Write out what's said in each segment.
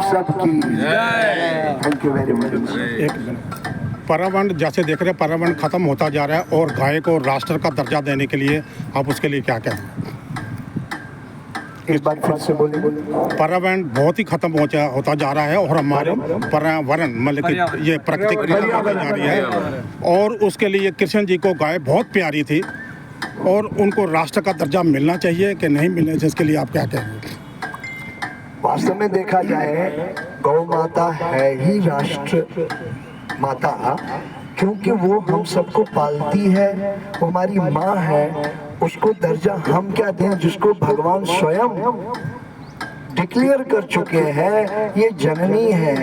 सबकी जय। Thank you very much. एक मिनट, पर्यावरण जैसे देख रहे हैं पर्यावरण खत्म होता जा रहा है और गाय को राष्ट्र का दर्जा देने के लिए आप उसके लिए क्या कहें? एक बार फिर से बोलिए। पर्यावरण बहुत ही खत्म होता जा रहा है और हमारे पर्यावरण मतलब कि ये प्राकृतिक होती जा रही है और उसके लिए कृष्ण जी को गाय बहुत प्यारी थी और उनको राष्ट्र का दर्जा मिलना चाहिए कि नहीं मिलना चाहिए, इसके लिए आप क्या कहेंगे? वास्तव में देखा जाए गौ माता है ही राष्ट्र माता, क्योंकि वो हम सबको पालती है, वो हमारी माँ है। उसको दर्जा हम क्या दें जिसको भगवान स्वयं डिक्लेयर कर चुके हैं ये जननी है,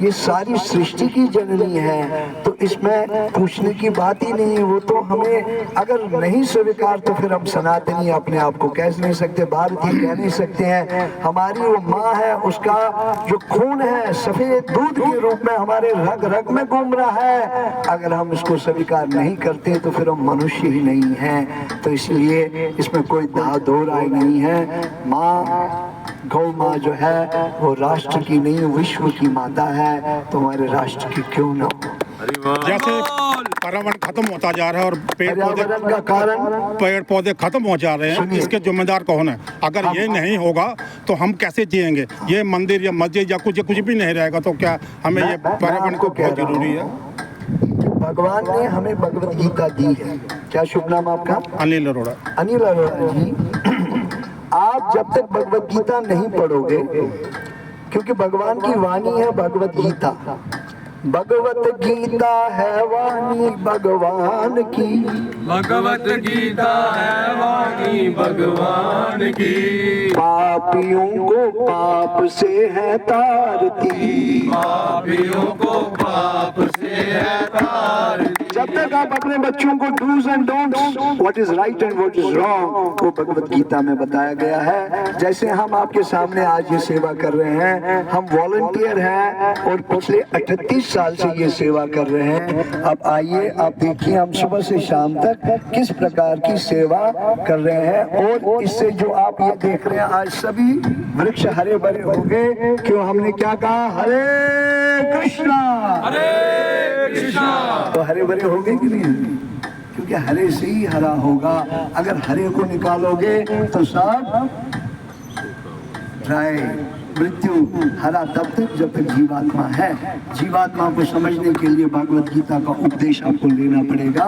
ये सारी सृष्टि की जननी है। तो इसमें पूछने की बात ही नहीं है। वो तो हमें अगर नहीं स्वीकार तो फिर हम सनातनी अपने आप को कह नहीं सकते, भारतीय कह नहीं सकते हैं। हमारी वो माँ है, उसका जो खून है सफेद दूध के रूप में हमारे रग रग में घूम रहा है। अगर हम इसको स्वीकार नहीं करते तो फिर हम मनुष्य ही नहीं हैं। तो इसलिए इसमें कोई दो राय नहीं है। माँ गौ माँ जो है वो राष्ट्र की नहीं विश्व की माता है, तो हमारे राष्ट्र की क्यों ना हो। जैसे पर्यावरण खत्म होता जा रहा है और पेड़ पौधे खत्म हो जा रहे हैं, इसके जिम्मेदार कौन है? अगर ये नहीं होगा तो हम कैसे जिएंगे? ये मंदिर या मस्जिद या कुछ भी नहीं रहेगा तो क्या हमें ये पर्यावरण को बहुत जरूरी है? भगवान ने हमें भगवत गीता दी है। क्या शुभ नाम आपका? अनिल अरोड़ा। अनिल अरोड़ा जी, आप जब तक भगवत गीता नहीं पढ़ोगे, क्योंकि भगवान की वाणी है भगवत गीता। भगवत गीता है वाणी भगवान की, भगवत गीता है वाणी भगवान की। पापियों को पाप से है तारती, पापियों को पाप से है तारती। जब तक आप अपने बच्चों को dos and don'ts, what is right and what is wrong, वो भगवत गीता में बताया गया है। जैसे हम आपके सामने आज ये सेवा कर रहे हैं, हम वॉलंटियर हैं और पिछले 38 साल से ये सेवा कर रहे हैं। अब आइए आप देखिए हम सुबह से शाम तक किस प्रकार की सेवा कर रहे हैं। और इससे जो आप ये देख रहे हैं आज सभी वृक्ष हरे भरे हो गए। क्यों? हमने क्या कहा? हरे कृष्णा हरे कृष्णा। तो हरे भरे हो गए कि नहीं? क्योंकि हरे से ही हरा होगा। अगर हरे को निकालोगे तो सब ड्राई, मृत्यु। हरा तब तक जब तक जीवात्मा है। जीवात्मा को समझने के लिए भगवत गीता का उपदेश आपको लेना पड़ेगा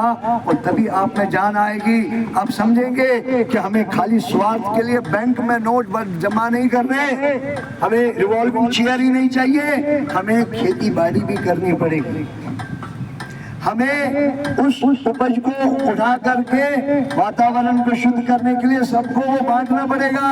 और तभी आप में जान आएगी। आप समझेंगे कि हमें खाली स्वार्थ के लिए बैंक में नोट जमा नहीं करने, हमें रिवॉल्विंग चेयर ही नहीं चाहिए, हमें खेती बाड़ी भी करनी पड़ेगी। हमें उस उपज को उठा करके वातावरण को शुद्ध करने के लिए सबको वो बांटना पड़ेगा,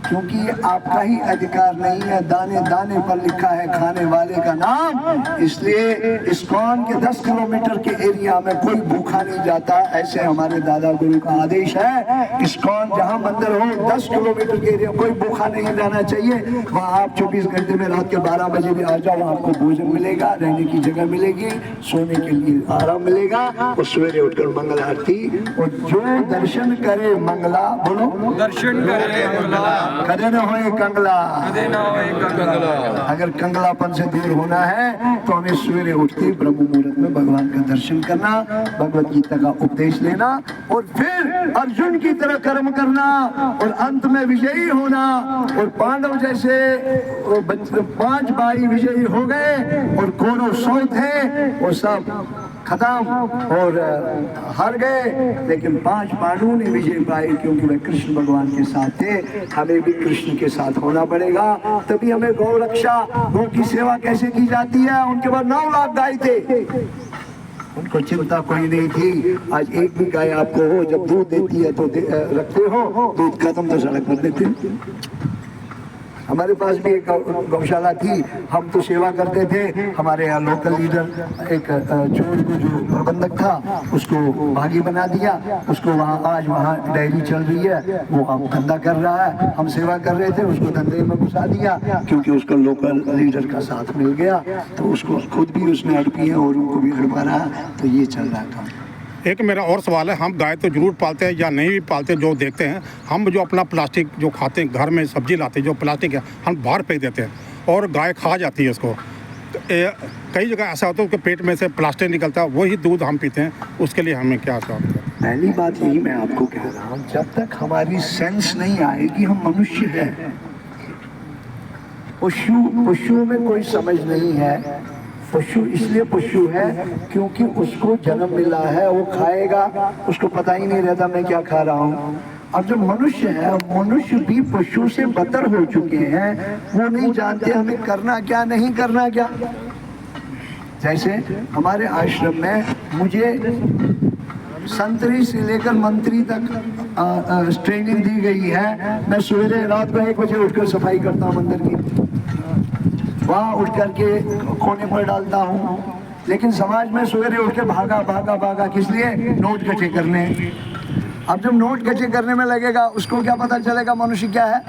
क्योंकि आपका ही अधिकार नहीं है। दाने दाने पर लिखा है खाने वाले का नाम। इसलिए इस्कॉन के 10 किलोमीटर के एरिया में कोई भूखा नहीं जाता, ऐसे हमारे दादा गुरु का आदेश है। इस्कॉन जहां मंदिर हो 10 किलोमीटर के एरिया कोई भूखा नहीं जाना चाहिए। वहां आप 24 घंटे में रात के 12 बजे भी आ जाओ, आपको भोजन मिलेगा, रहने की जगह मिलेगी, सोने के लिए आराम मिलेगा और सवेरे उठकर मंगल आरती। और जो दर्शन करे मंगला, बोलो दर्शन करे मंगला, कदे न होए कंगला। कदे न होए कंगला। अगर कंगलापन से दूर होना है तो हमें सवेरे उठते ब्रह्म मुहूर्त में भगवान का दर्शन करना, भगवत गीता का उपदेश लेना और फिर अर्जुन की तरह कर्म करना और अंत में विजयी होना। और पांडव जैसे 5 भाई विजयी हो गए और कौरव 100 थे, वो सब खत्म और हार गए, लेकिन 5 पांडवों ने विजय पाई क्योंकि वे कृष्ण भगवान के साथ थे। हमें भी कृष्ण के साथ होना पड़ेगा, तभी हमें गौ रक्षा, गौ की सेवा कैसे की जाती है। उनके बाद 9 लाख गाय थे, उनको चिंता कोई नहीं थी। आज एक भी गाय आपको हो, जब दूध देती है तो रखते हो, दूध खत्म तो सड़क पर देते। हमारे पास भी एक गौशाला थी, हम तो सेवा करते थे। हमारे यहाँ लोकल लीडर एक चोर को जो प्रबंधक था उसको भागी बना दिया, उसको आज वहाँ डेयरी चल रही है, वो अब धंधा कर रहा है। हम सेवा कर रहे थे, उसको धंधे में घुसा दिया क्योंकि उसका लोकल लीडर का साथ मिल गया, तो उसको खुद भी उसने हड़पी है और उनको भी हड़पा रहा, तो ये चल रहा था। एक मेरा और सवाल है, हम गाय तो जरूर पालते हैं या नहीं भी पालते, जो देखते हैं हम जो अपना प्लास्टिक जो खाते हैं, घर में सब्जी लाते हैं जो प्लास्टिक है हम बाहर फेंक देते हैं। और गाय खा जाती है उसको। कई जगह ऐसा होता है कि पेट में से प्लास्टिक निकलता है, वही दूध हम पीते हैं, उसके लिए हमें क्या काम करें? पहली बात यही मैं आपको कह रहा हूँ, जब तक हमारी सेंस नहीं आएगी हम मनुष्य हैं। पशु में कोई समझ नहीं है। पशु इसलिए पशु है क्योंकि उसको जन्म मिला है, वो खाएगा, उसको पता ही नहीं रहता मैं क्या खा रहा हूँ। अब जो मनुष्य है, मनुष्य भी पशु से बदतर हो चुके हैं। वो नहीं जानते हमें करना क्या, नहीं करना क्या। जैसे हमारे आश्रम में मुझे संतरी से लेकर मंत्री तक ट्रेनिंग दी गई है। मैं सवेरे रात को 1 बजे उठकर सफाई करता हूँ मंदिर की, वहाँ उठ करके कोने पर डालता हूँ। लेकिन समाज में सवेरे उठ के भागा किस लिए? नोट इकट्ठे करने। अब जब नोट इकट्ठे करने में लगेगा, उसको क्या पता चलेगा मनुष्य क्या है?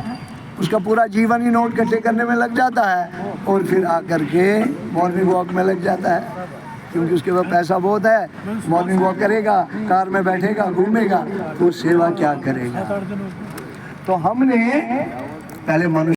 उसका पूरा जीवन ही नोट इकट्ठे करने में लग जाता है और फिर आकर के मॉर्निंग वॉक में लग जाता है, क्योंकि उसके पास पैसा बहुत है। मॉर्निंग वॉक करेगा, कार में बैठेगा, घूमेगा, तो सेवा क्या करेगा? तो हमने पहले मनुष्य